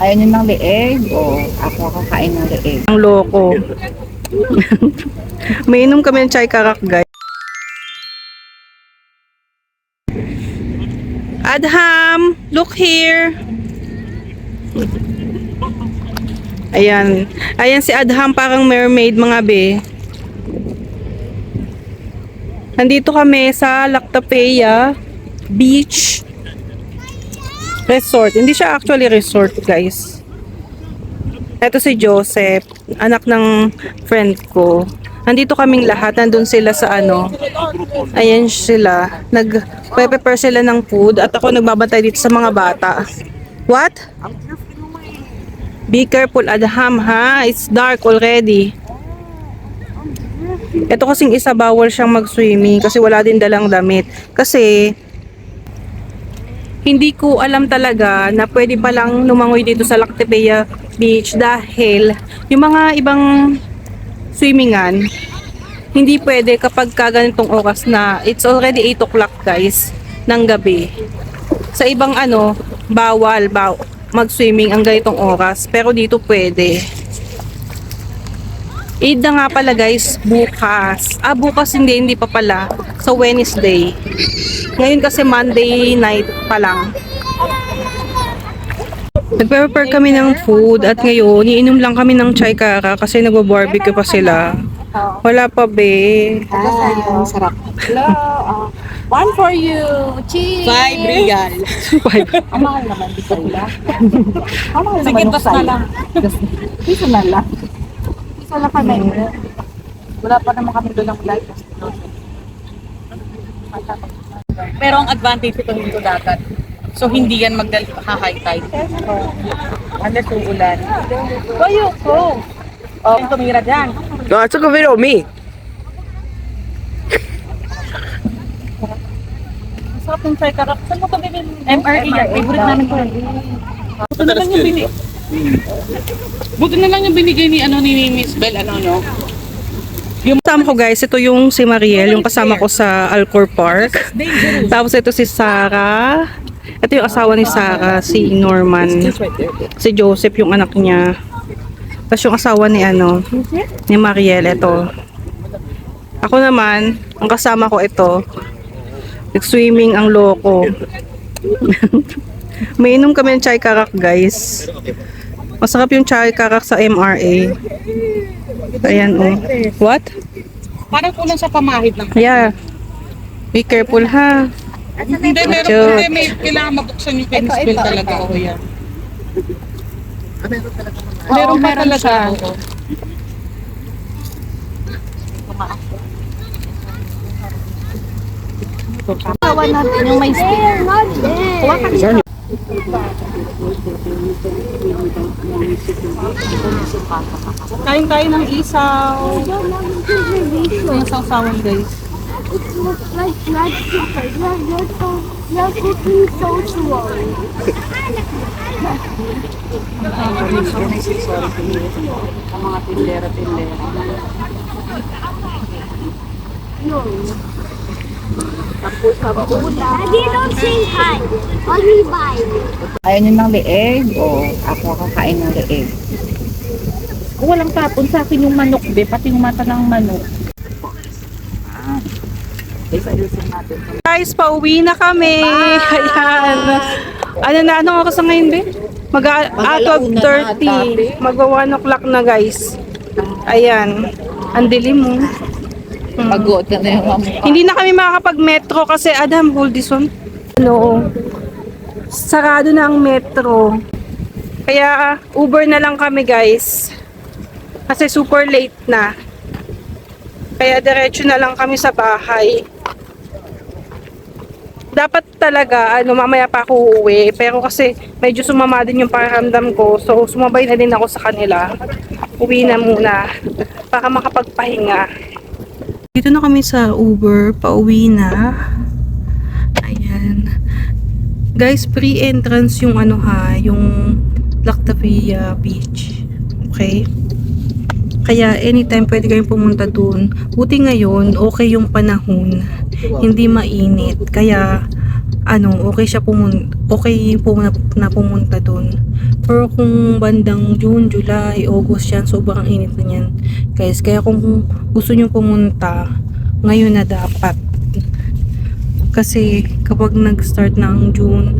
Ayaw nyo ng leeg o ako kakain ng leeg? Ang loko. May inom kami ng chai karak, guys. Adham, look here. Ayan. Ayan si Adham, parang mermaid, mga be. Nandito kami sa Lactapeya Beach Resort. Hindi siya actually resort, guys. Ito si Joseph, anak ng friend ko. Nandito kaming lahat, nandun sila sa ano. Ayan sila. Nag-prepare sila ng food at ako nagbabantay dito sa mga bata. What? Be careful, Adham, ha? It's dark already. Ito kasing isa, bawal siyang mag-swimming kasi wala din dalang damit. Kasi hindi ko alam talaga na pwede palang lumangoy dito sa Lactapeya Beach dahil yung mga ibang swimmingan hindi pwede kapag ganitong oras na it's already 8 o'clock, guys, ng gabi. Sa ibang ano, bawal mag-swimming ang ganitong oras, pero dito pwede. Eid na nga pala, guys, bukas. Bukas hindi pa pala. Sa Wednesday. Ngayon kasi Monday night pa lang. Nagpe-prepare kami ng food at ngayon, iinom lang kami ng chai kara kasi nagbo-barbecue pa sila. Wala pa, be. Ang sarap. Hello. One for you. Cheese. 5 real. Ang mahal naman, di ba? Ang mahal naman yung sayo. Piso na lang. Piso lang kami. Wala pa naman kami doon ng live. Pero ang advantage ito hindi ito dagat. So hindi yan magha-high tide. Unless uulan. Kayo ko. Oh, tumira dyan. No, I took a video of me. Masarap yung fry karak. Saan mo ito bibili? MRE yan. Favorite namin ko. Buto na lang yung binigay. Buto na lang yung binigay ni Miss Bell, no? Yung kasama ko, guys, ito yung si Mariel, yung kasama ko sa Alcor Park. Tapos ito si Sarah. Ito yung asawa ni Sarah, si Norman. Si Joseph, yung anak niya. Tapos yung asawa ni ni Mariel, ito. Ako naman, ang kasama ko ito. Nag-swimming ang loko. May inom kami ng chai karak, guys. Masarap yung chai karak sa MRA. Ayan, oh. What? Parang kulang sa pamahid lang. Yeah. Be careful, ha. Hindi, may kailangan mabuksan yung Miss Bell talaga. O yan. Meron pa talaga. Tawa natin yung may stick. Huwag ka niya. Kain tayo ng isaw. Yung sausawan, guys. It looks like red pepper. You're cooking so slowly. Ang mga tindera. Daddy, don't sing hi. Only bye. Ayaw nyo ng leeg o ako kakain ng leeg? Kung walang tapon sa akin yung manok, be, pati yung mata ng manok. Ayusin natin. Guys, pauwi na kami. Ayan. Anong oras na ngayon, be? Out of 30. Magwa 1 o'clock na, guys. Ayan. Ang dilim mo. Pagod ka na yung mama. Hindi na kami makakapag-metro kasi Adam, hold this one. Sarado na ang metro. Kaya Uber na lang kami, guys. Kasi super late na. Kaya diretso na lang kami sa bahay. Dapat talaga, mamaya pa ako uuwi. Pero kasi medyo sumama din yung pakiramdam ko. So, sumabay na din ako sa kanila. Uwi na muna para makapagpahinga. Dito na kami sa Uber. Pauwi na. Ayan. Guys, free entrance yung yung Lactapeya Beach. Okay? Kaya anytime pwede kayong pumunta dun. Buti ngayon, okay yung panahon. Hindi mainit. Kaya okay siya okay po na pumunta doon. Pero kung bandang June, July, August yan, sobrang init na yan. Guys, kaya kung gusto nyo pumunta, ngayon na dapat. Kasi kapag nag-start ng June,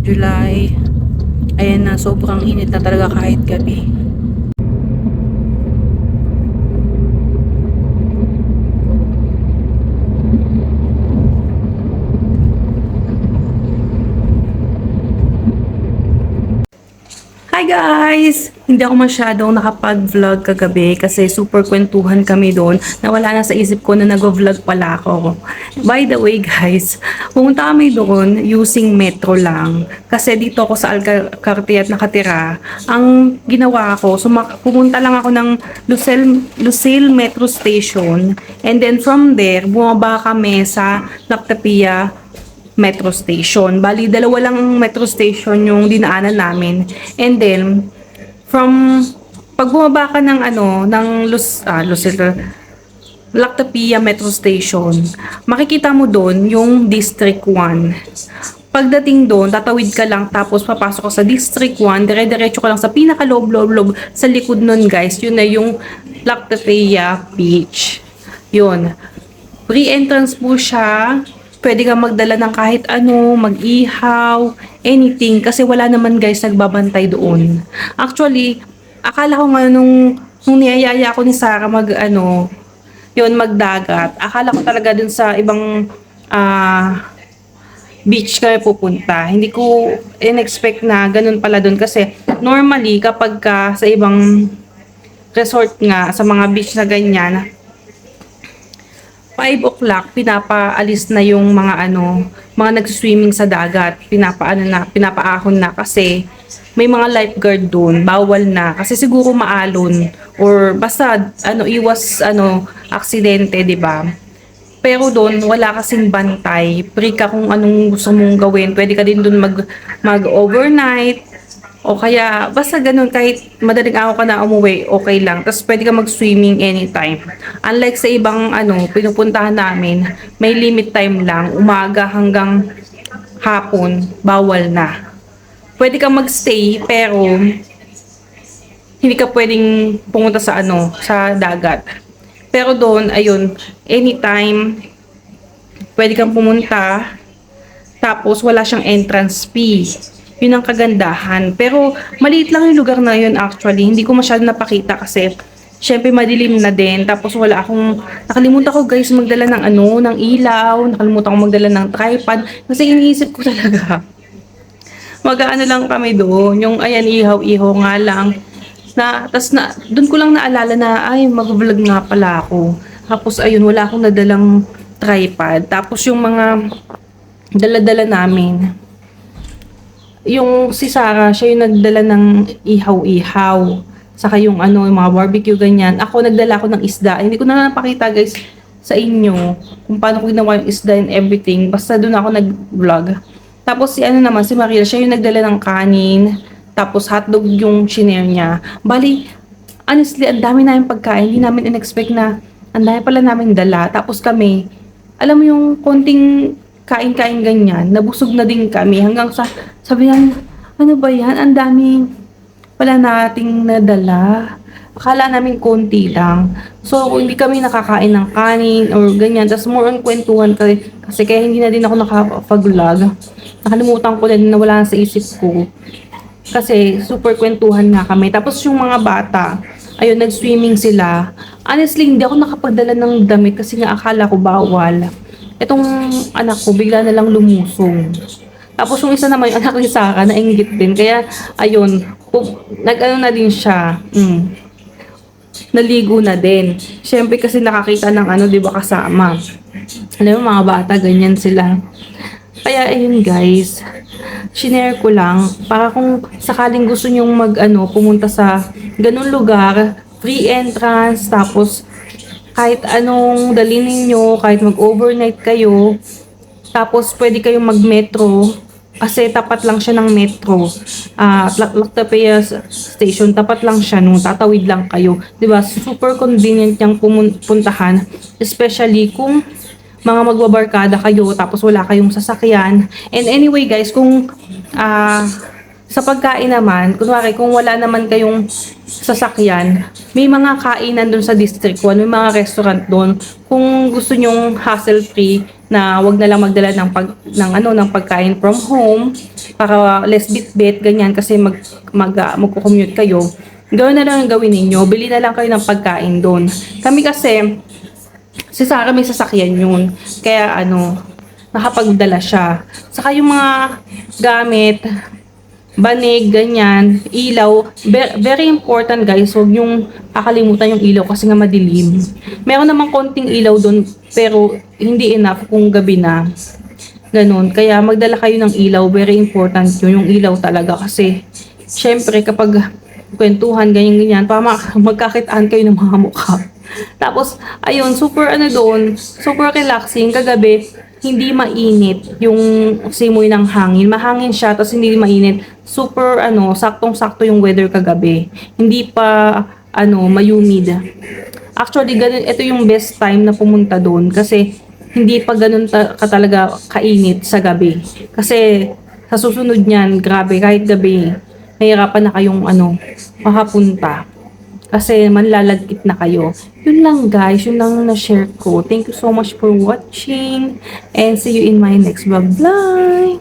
July, ayan na, sobrang init na talaga kahit gabi. Hi guys! Hindi ako masyadong nakapag-vlog kagabi kasi super kwentuhan kami doon na wala na sa isip ko na nag-vlog pala ako. By the way guys, pumunta kami doon using metro lang. Kasi dito ako sa Alcarte nakatira. Ang ginawa ko, pumunta lang ako ng Lucille Metro Station and then from there, bumaba kami sa Lactapia Metro Station. Bali, dalawa lang ang metro station yung dinaanan namin. And then, pag bumaba ka ng Lactapia Metro Station, makikita mo doon yung District 1. Pagdating doon, tatawid ka lang tapos papasok ka sa District 1, dire-diretso ka lang sa pinaka-loob sa likod nun guys, yun na yung Lactapia Beach. Yun. Free entrance po siya. Pwede ka magdala ng kahit ano, mag-ihaw, anything. Kasi wala naman guys nagbabantay doon. Actually, akala ko nga nung niyayaya ko ni Sarah magdagat. Akala ko talaga dun sa ibang beach kami pupunta. Hindi ko in-expect na ganun pala dun. Kasi normally kapag sa ibang resort nga, sa mga beach na ganyan, 5 o'clock, pinapaalis na yung mga nagsiswimming sa dagat. Pinapaahon na kasi may mga lifeguard doon, bawal na. Kasi siguro maalon or basta iwas aksidente, 'di ba? Pero doon wala kasing bantay. Free ka kung anong gusto mong gawin. Pwede ka din doon mag-overnight. O kaya, basta ganun, kahit madaling araw ka na umuwi, okay lang. Tapos pwede ka mag-swimming anytime. Unlike sa ibang pinupuntahan namin, may limit time lang. Umaga hanggang hapon, bawal na. Pwede ka mag-stay, pero hindi ka pwedeng pumunta sa dagat. Pero doon, ayun, anytime, pwede kang pumunta, tapos wala siyang entrance fee. Yun ang kagandahan. Pero maliit lang yung lugar na yun actually. Hindi ko masyado napakita kasi syempre madilim na din. Tapos nakalimutan ko guys magdala ng ilaw. Nakalimutan ko magdala ng tripod. Kasi iniisip ko talaga. Mag-ano lang kami doon. Yung ayan, ihaw-ihaw nga lang. Doon ko lang naalala na mag-vlog nga pala ako. Tapos ayun, wala akong nadalang tripod. Tapos yung mga dala-dala namin, yung si Sarah, siya yung nagdala ng ihaw-ihaw. Saka yung yung mga barbecue ganyan. Ako nagdala ako ng isda. Hindi ko na napakita guys sa inyo kung paano ko ginawa yung isda and everything. Basta doon ako nag-vlog. Tapos si Maria, siya yung nagdala ng kanin. Tapos hotdog yung shinare niya. Bali, honestly, ang dami namin pagkain. Hindi namin in-expect na ang dami pala namin dala. Tapos kami, alam mo yung konting kain-kain ganyan, nabusog na din kami hanggang sabi niya, ano ba yan? Ang dami pala nating nadala. Akala namin konti lang. So, hindi kami nakakain ng kanin or ganyan. Tapos more on kwentuhan kasi kaya hindi na din ako nakapag-vlog. Nakalimutan ko din na wala sa isip ko. Kasi super kwentuhan nga kami. Tapos yung mga bata, ayun, nag-swimming sila. Honestly, hindi ako nakapagdala ng damit kasi nga akala ko bawal. Itong anak ko, bigla na lang lumusong. Tapos yung isa naman, yung anak ni Sarah, nainggit din. Kaya, ayun, na din siya. Naligo na din. Siyempre kasi nakakita ng di ba kasama. Alam mo, mga bata, ganyan sila. Kaya, ayun guys, shinare ko lang, para kung sakaling gusto nyong pumunta sa ganun lugar, free entrance, tapos kahit anong dalhin ninyo, kahit mag-overnight kayo, tapos pwede kayong mag-metro, kasi tapat lang siya ng metro. Lactapia Station, tapat lang siya nung tatawid lang kayo. Diba? Super convenient niyang puntahan, especially kung mga magbabarkada kayo tapos wala kayong sasakyan. And anyway guys, kung sa pagkain naman, kunwari kung wala naman kayong sasakyan, may mga kainan doon sa District 1, may mga restaurant doon. Kung gusto nyong hassle-free na wag na lang magdala ng pagkain from home para less bit-bit ganyan kasi magko-commute kayo. Gawin na lang ang gawin ninyo, bili na lang kayo ng pagkain doon. Kami kasi si Sarah may sasakyan yun. Kaya nakapagdala siya. Saka yung mga gamit, banig, ganyan, ilaw. Very important guys, huwag yung kakalimutan yung ilaw kasi nga madilim. Meron namang konting ilaw doon pero hindi enough kung gabi na. Ganun. Kaya magdala kayo ng ilaw. Very important yun, yung ilaw talaga kasi syempre kapag kwentuhan, ganyan-ganyan, magkakitaan kayo ng mga mukha. Tapos, ayun, super doon, super relaxing. Kagabi, hindi mainit yung simoy ng hangin. Mahangin siya, tapos hindi mainit. Super, saktong-sakto yung weather kagabi. Hindi pa, mayumid. Actually, ganun, ito yung best time na pumunta doon kasi hindi pa ganun talaga kainit sa gabi. Kasi, sa susunod niyan, grabe, kahit gabi, nahirapan na kayong, makapunta. Kasi manlalagkit na kayo. Yun lang guys, yun lang na-share ko. Thank you so much for watching and see you in my next vlog. Bye!